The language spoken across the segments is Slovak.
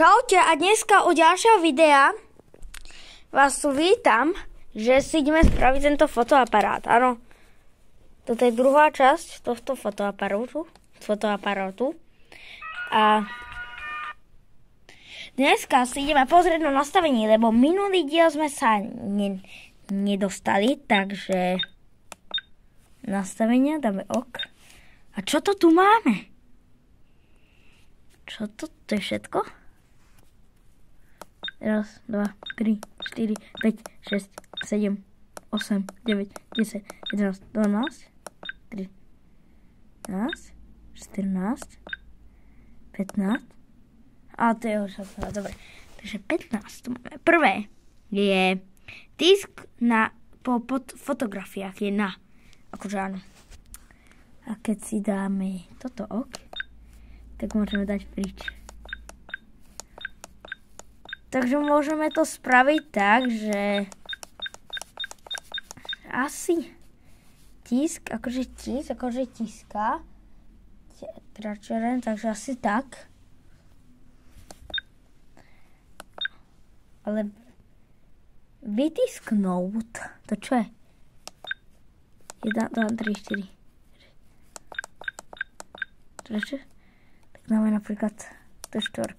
Čaute a dneska u ďalšieho videa vás tu vítam, že si ideme spraviť tento fotoaparát. Áno, toto je druhá časť tohto fotoaparátu. A dneska si ideme pozrieť na nastavenie, lebo minulý diel sme sa nedostali, takže nastavenia dáme ok. A čo to tu máme? Čo to? To je všetko? 1, 2, 3, 4, 5, 6, 7, 8, 9, 10, 11, 12, 13, 14, 15. A to je už dobre. Takže 15 tu máme. Prvé je tisk po fotografiách je na. Akože áno. A keď si dáme toto ok, tak môžeme dať pryč. Takže môžeme to spraviť tak, že asi tisk, akože tiská, takže asi tak. Ale vytisknúť, to čo je? 1, 2, 3, 4. Tak dáme napríklad tú 4,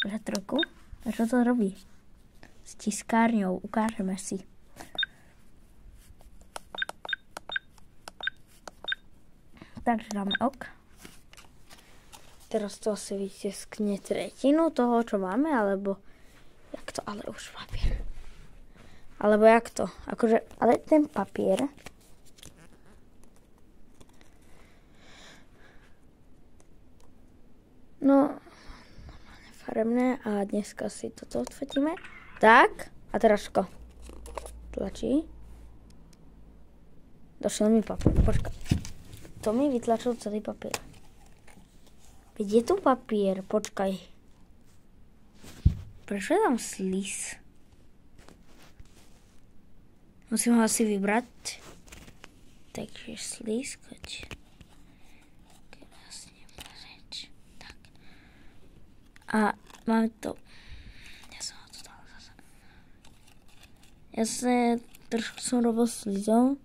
že 3. A čo to robí? S tiskárňou. Ukážeme si. Takže dáme ok. Teraz to asi vytiskne tretinu toho, čo máme, alebo jak to, ale už papier. Alebo jak to? Akože, ale ten papier no farebné a dneska si toto odfotíme. Tak, a teraz ško. Tlačí. Došiel mi papier. Počkaj. To mi vytlačil celý papier. Veď je tu papier, počkaj. Prečo je tam slis? Musím ho asi vybrať. Takže slis, koď. A máme to. Ja som ho tu dal zase. Jasne, trošku som robil s slizou.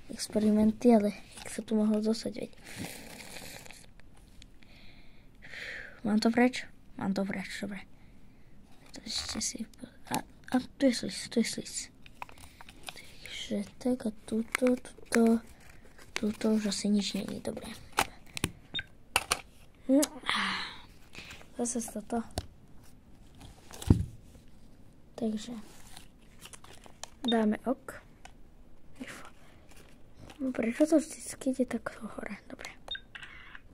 Experimenty, ale jak sa tu mohlo dostať, veď. Mám to preč? Mám to preč, dobre. To ešte si... A tu je sliz, Takže tak a tuto už asi nič nie je, dobre. Zase toto. Takže dáme ok. No prečo to vždycky ide takto hore? Dobre.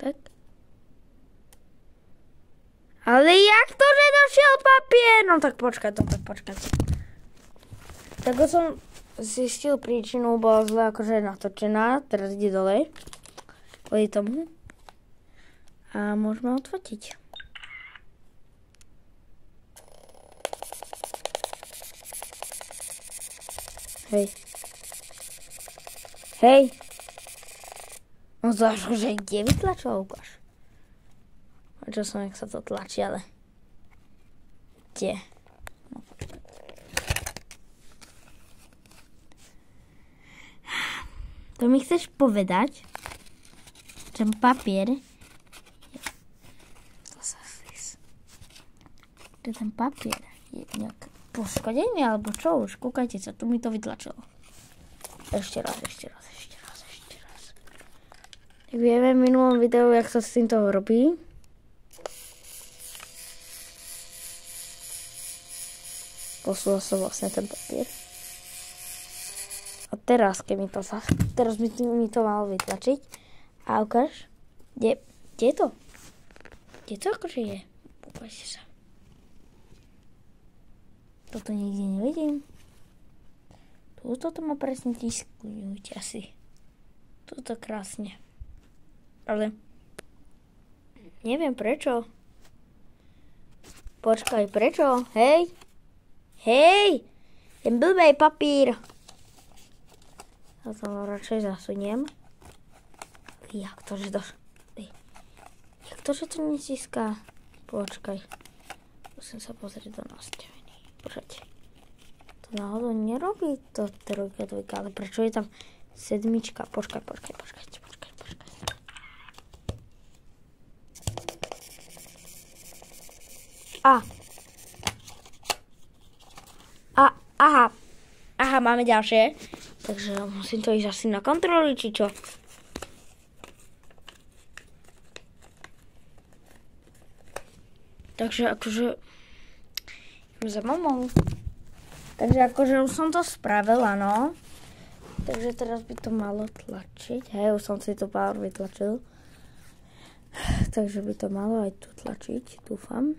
Tak. Ale jak to, že došiel papier? No tak počkaj. Tak som zistil príčinu, bola zle akože natočená. Teraz ide dole. Kvôli tomu. A môžeme odfotiť. Hej. No to až že kde vytlačila, ukáž. A čo som, jak sa to tlačí, ale... Kde? No, počkaj. To mi chceš povedať, že papier... Že ten papier je nejak poškodený, alebo čo už? Kúkajte sa, tu mi to vytlačilo. Ešte raz. Tak vieme v minulom videu, jak sa s týmto robí. Poslal som vlastne ten papier. A teraz, teraz by mi to malo vytlačiť. A ukáž, kde je to? Kde to akože je? Ukážte sa. Toto nikde nevidím. Tuto to má presne tisknúť asi. Tuto krásne. Ale neviem prečo. Počkaj, prečo? Hej! Ten blbej papír. Ja to radšej zasuniem. Jak to, že to netiská? Počkaj. Musím sa pozrieť do nastavení. Počkajte. To náhodou nerobí to 3, 2, ale prečo je tam 7? Počkajte. Aha, máme ďalšie. Takže musím to ísť asi na kontroly, či čo? Takže akože za mamou. Takže akože už som to spravil, áno. Takže teraz by to malo tlačiť. Hej, už som si to pár vytlačil. Takže by to malo aj tu tlačiť, dúfam.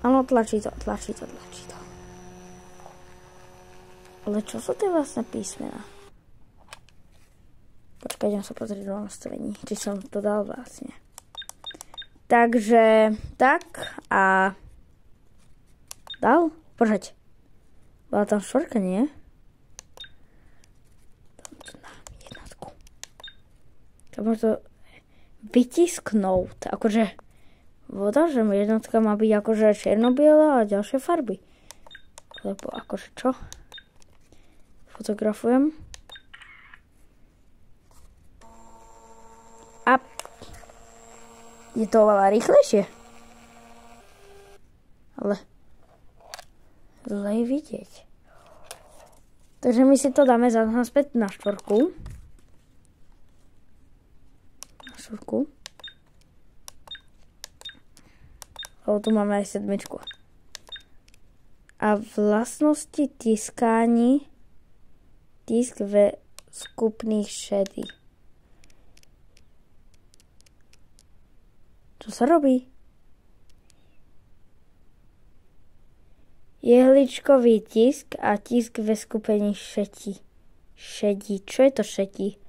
Áno, tlačí to. Ale čo sú tie vlastne písmená? Počkaj, idem sa pozrieť do nastavení, či som to dal vlastne. Takže, tak a... Dal? Počkať. Bola tam 4, nie? Na jednotku. To možno vytisknúť. Akože voda, že jednotka má byť akože čierno-biela a ďalšie farby. Lebo akože čo? Fotografujem. A je to oveľa rýchlejšie. Ale zle je vidieť. Takže my si to dáme naspäť na 4. Lebo tu máme aj 7. A vlastnosti tiskání. Tisk ve skupných šedí. Čo sa robí? Jehličkový tisk a tisk ve skupení šedí. Čo je to šedí?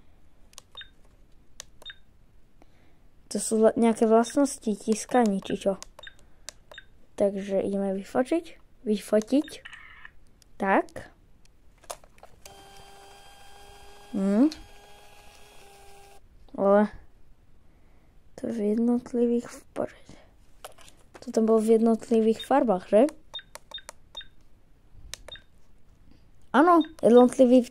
To sú nejaké vlastnosti tiskaní, či čo? Takže ideme vyfotiť. Tak. Ale to je v jednotlivých toto bolo v jednotlivých farbách, že? Áno, jednotlivý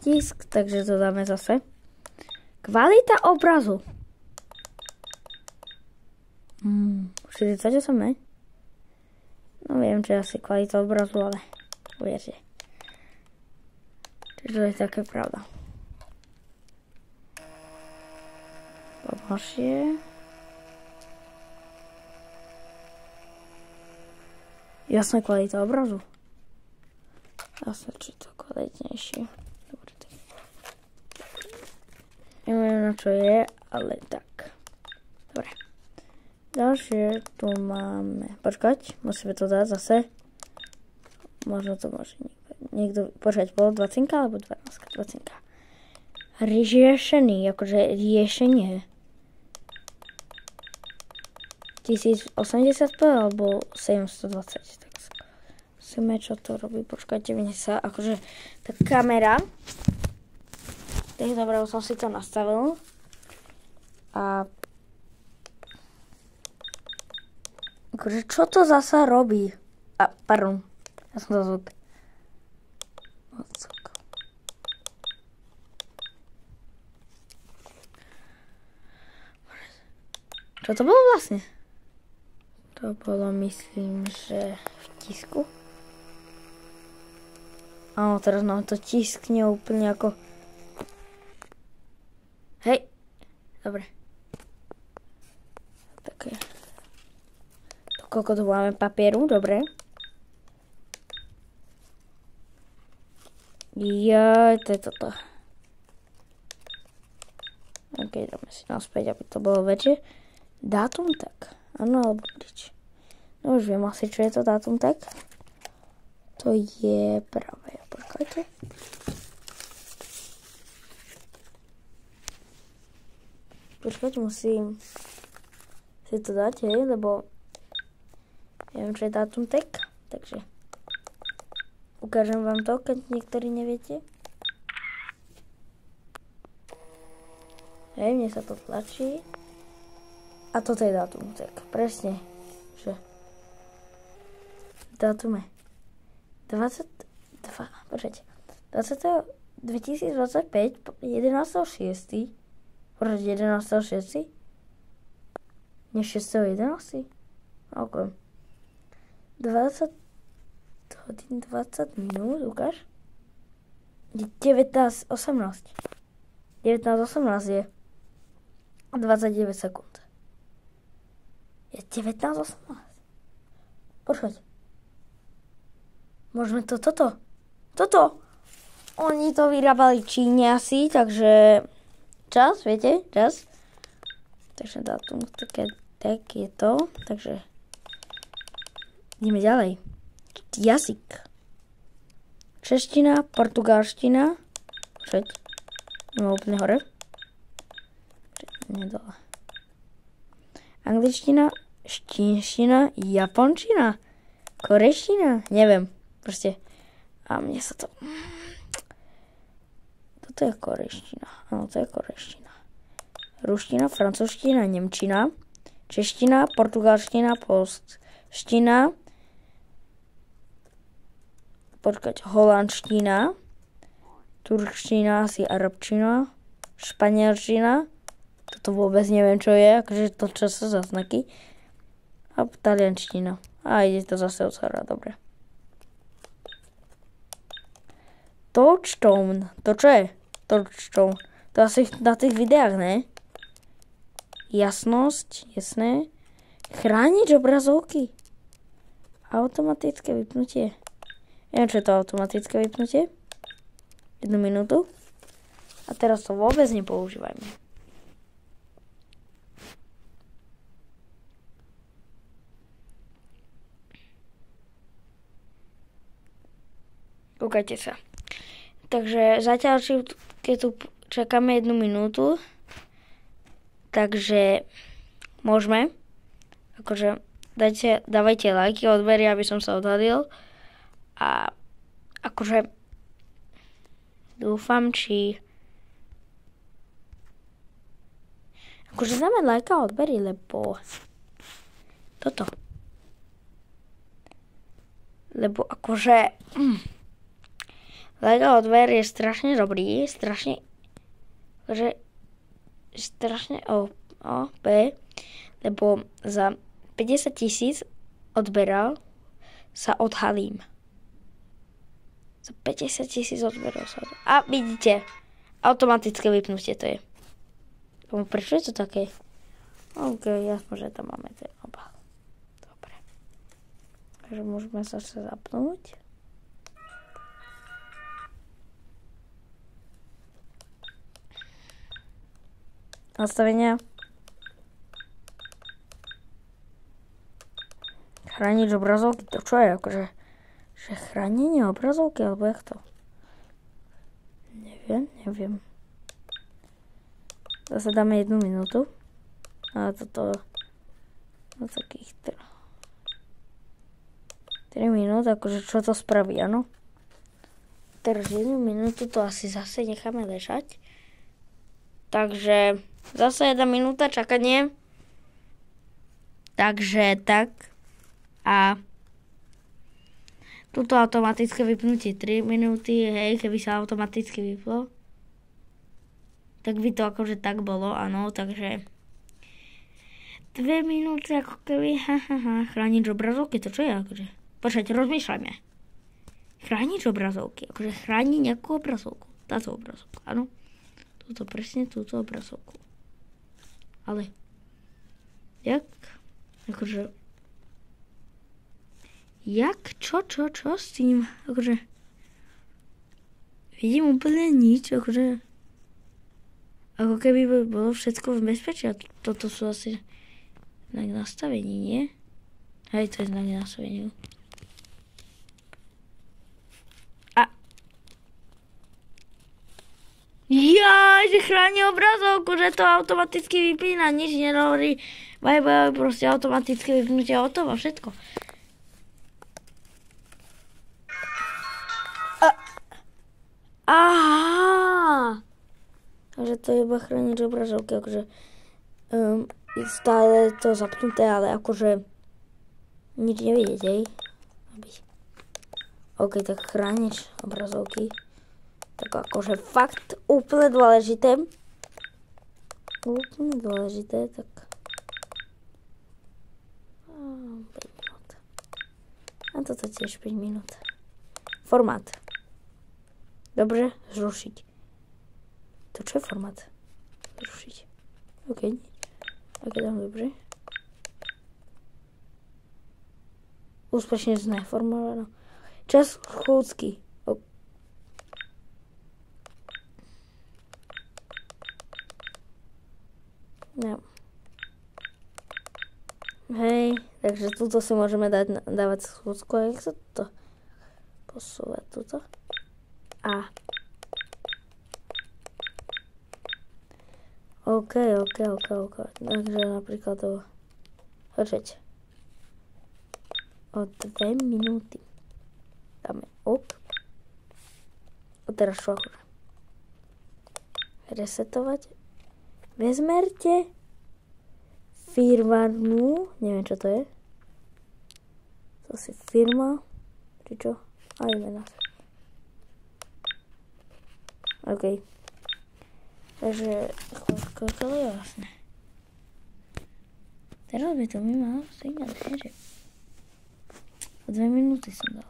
tisk, takže to dáme zase. Kvalita obrazu. 48, ne? No viem, čo je asi kvalita obrazu, ale uvierte. Čiže to je také pravda. Ďalšie. Jasná kvalita obrazu. Jasné, či to kvalitnejšie. Dobre, tak. Neviem, na čo je, ale tak. Dobre. Ďalšie tu máme. Počkať, musíme to dať zase. Možno to môže niekto. Počkať, bolo 20 alebo 12? 20. Riešený, akože riešenie. 1080p alebo 720. Tak musíme, čo to robí. Počkajte, mne sa akože tá kamera. Tak dobre, som si to nastavil. A akože čo to zasa robí? Pardon. Ja som to zvuk. Čo to bolo vlastne? To bolo, myslím, že v tisku. Áno, teraz nám to tiskne úplne ako... Hej. Dobre. Také. Koľko tu máme papieru, dobre. Jaj, to je toto. Ok, dáme si naspäť, aby to bolo väčšie. Dátum tak. Áno, alebo prič. No už viem asi, čo je to dátum tak. To je práve. Počkajte. Počkajte, musím si to dať, hej, lebo neviem, čo je dátum tak. Takže ukážem vám to, keď niektorí neviete. Hej, mne sa to tlačí. A toto je dátum, tak presne, že dátum je 2025, 11.6. Proč 11.6? Nie 6.11? Ok. 20 hodín 20 minút, ukáž? 19.18. 19.18 je 29 sekúnd. Je 19.18. Počkať. Môžeme toto. Oni to vyrábali v Číne asi, takže čas, viete, čas. Takže dátum, tak je to, takže ideme ďalej. Jazyk. Čeština, portugalština, počkať, nemám úplne hore. Nie dole. Angličtina, čínština, japončina, korejština, neviem, proste. A mne sa to... Toto je korejština, áno, to je korejština. Ruština, francúzština, nemčina, čeština, portugalština, polština, holandština, turkština, asi arabčina, španielčina, toto vôbec neviem, čo je, akože to, čo sa za znaky, a taliančtina. A ide to zase od hora, dobre. Touchstone, to čo je? Touchstone, to asi na tých videách, ne? Jasnosť, jasné. Chránič obrazovky. Automatické vypnutie. Neviem, čo je to automatické vypnutie. 1 minútu. A teraz to vôbec nepoužívajme. Kúkajte sa. Takže zatiaľ, keď tu čakáme 1 minútu, takže môžeme, akože dávajte lajky, odbery, aby som sa odhalil. A akože dúfam, akože dáme lajka a odbery, lebo toto. Lebo akože like a odber je strašne dobrý, strašne OP, lebo za 50 000 odberov sa odhalím. Za 50 000 odberov sa odhalím. A vidíte, automatické vypnutie to je. Prečo je to také? OK, jasno, že tam máme ten obal. Dobre. Takže môžeme sa zapnúť. Nastavenia. Chránič obrazovky, to čo je? Akože, že chránenie obrazovky, alebo jak to? Neviem. Zase dáme 1 minútu. A toto na takých 3 minút, akože čo to spraví, áno? Teraz 1 minútu to asi zase necháme ležať. Takže zase 1 minúta čakanie. Takže tak. A tuto automatické vypnutie 3 minúty, hej, keby sa automaticky vyplo. Tak by to akože tak bolo, áno, takže 2 minúty ako keby, chránič obrazovky, to čo je akože? Počkajte, rozmýšľajme. Chránič obrazovky, akože chráni nejakú obrazovku, táto obrazovka, áno. Túto presne, túto obrazovku. Ale, jak? Akože, čo s tým? Akože, vidím úplne nič, akože, ako keby bolo všetko v bezpečí. A toto sú asi znak nastavení, nie? Hej, to je znak nastavení. Že chráni obrazovku, že to automaticky vypína, nič nehovorí. Bye, proste automatické vypnutie hotovo, všetko. Aha! Takže to je iba chránič obrazovky, akože je stále to zapnuté, ale akože nič nevidieť, hej. OK, tak chránič obrazovky. Tak akože fakt úplne dôležité. Úplne dôležité, tak 5 minút. A toto tiež 5 minút. Formát. Dobre, zrušiť. To čo je formát? Zrušiť. OK. OK, dám dobre. Úspešne zneformulované. Čas schôdzky. No. Hej, takže tuto si môžeme dávať schôdzku. A jak sa to posúva tuto? A. OK. Takže napríklad počkajte. O 2 minúty. Dáme up. A teraz čo? Resetovať. Vezmerte firmarnú, neviem čo to je. To si firma, či čo? A imena. OK. Takže, koľko je vlastne? Teraz by to mi malo signál, že? O 2 minúty som dal.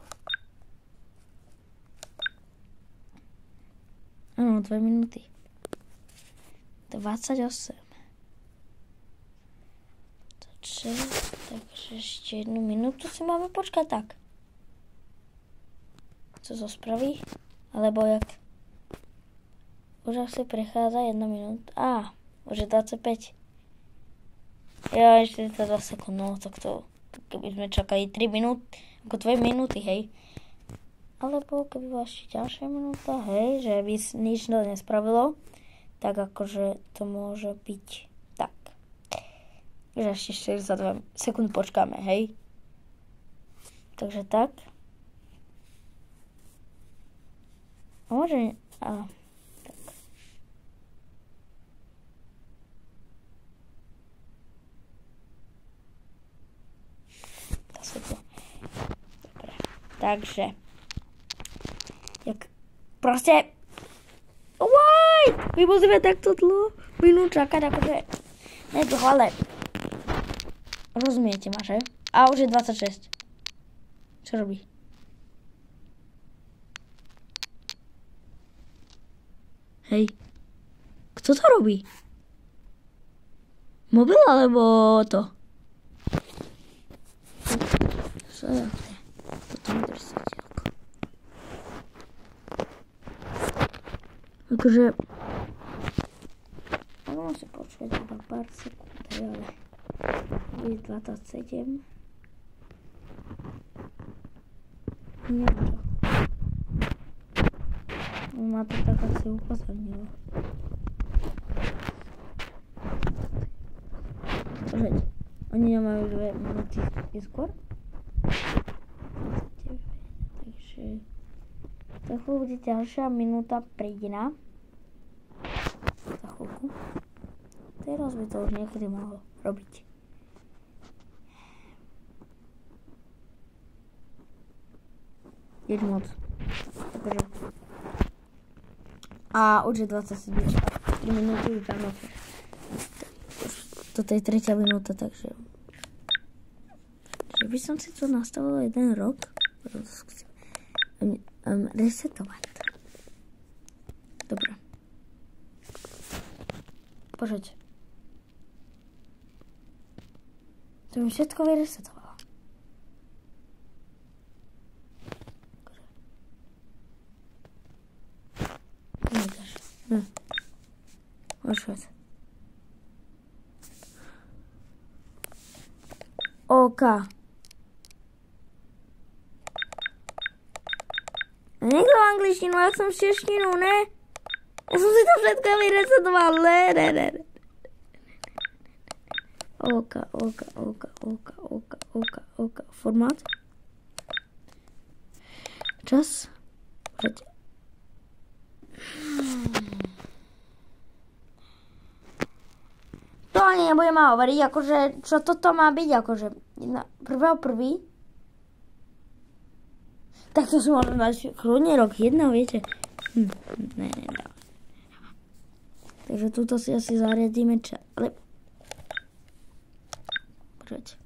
Áno, 2 minúty. 28. Takže ešte 1 minútu si máme počkať tak. Co to spraví? Alebo jak? Už asi prechádza 1 minúta. Už je 25. Ja, ešte 2 sekúnd, no tak to, keby sme čakali 3 minúty, ako 2 minúty, hej. Alebo keby bola ešte ďalšia minúta, hej, že by nič to nespravilo, tak akože to môže byť tak. Že ešte 42 sekúnd počkáme, hej. Takže tak. A môže... tak. To svetlo. Dobre. Takže. Jak... Proste... My musíme takto dlho minút čakať, akože nedlho, ale rozumiete ma, že? A už je 26. Čo robí? Hej. Kto to robí? Mobil alebo to? Čo je? Toto mi drsateľko. Akože... Môžem si počkať iba pár sekúnd, ale... Je 27. Neviem čo. Ma to tak asi upozornilo. Počkajte. Oni nemajú 2 minúty skôr? 29. Takže... Za chvíľu bude ďalšia minúta prídina. Za chvíľku. Teraz by to už niekedy mohlo robiť. Jeď moc. Takže. A už je 27. 3 minúty už dáme. Toto je 3. minúta, takže. Že by som si to nastavila 1 rok. Resetovať. Dobre. Požeď. To mi všetko vyresetovala. Počkať. OK. Niekto v angličtinu, jak som v češtinu, ne? Ja som si to všetko vyresetoval, ne. OK. Formát. Čas. Počkajte. To ani nebudem hovoriť, akože, čo toto má byť, akože, 1.1. Tak to si môžem dať kľudne rok 1, viete. Ne. Takže túto si asi zariadíme ale... Počkajte.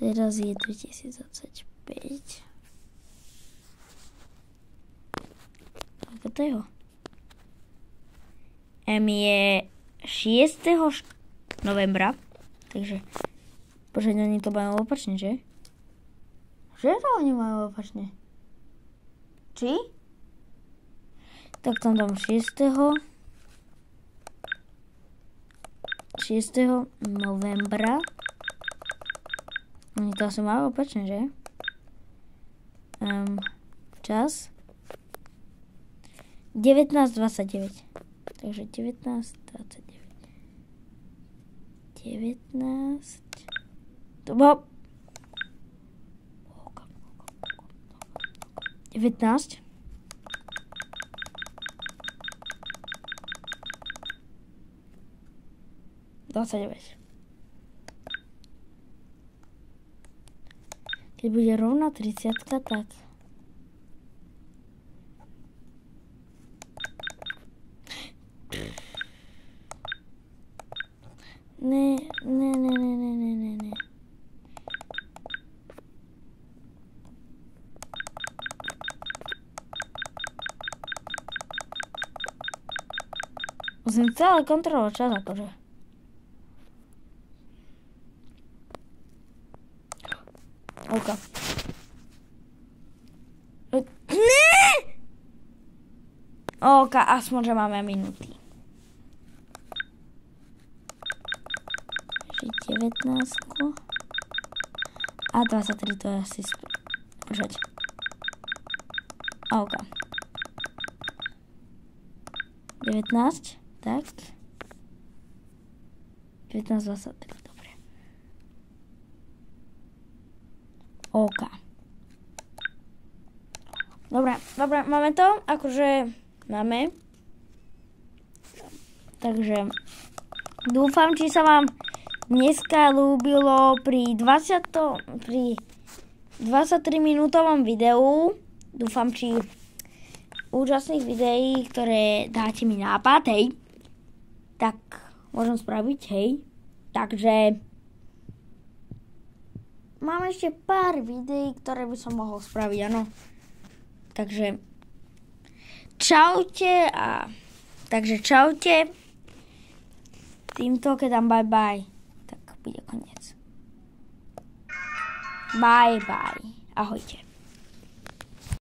Teraz je 2025. Ako to je ho? Je 6. novembra. Takže... Počkajte, oni to majú opačne, že? Že to oni majú opačne? Či? Tak tam dám 6. novembra. Oni to asi majú opačne, že? Čas. 19:29. Takže 19:29. 19. To bolo 19. Keď bude rovná 30, tak Ne. Musím celé kontrolovať čas, akože. OK. Ne! OK, aspoň, že máme minúty. 19. A 23, to je asi... Počkať. OK. 19, tak. 19:23, dobre. OK. Dobre, máme to, akože máme. Takže dúfam, či sa vám dneska ľúbilo pri 23-minútovom videu. Dúfam, či úžasných videí, ktoré dáte mi nápad, hej. Tak môžem spraviť, hej. Takže mám ešte pár videí, ktoré by som mohol spraviť, áno. Takže čaute a... Takže čaute. Týmto, keď dám bye, tak bude koniec. Bye. Ahojte.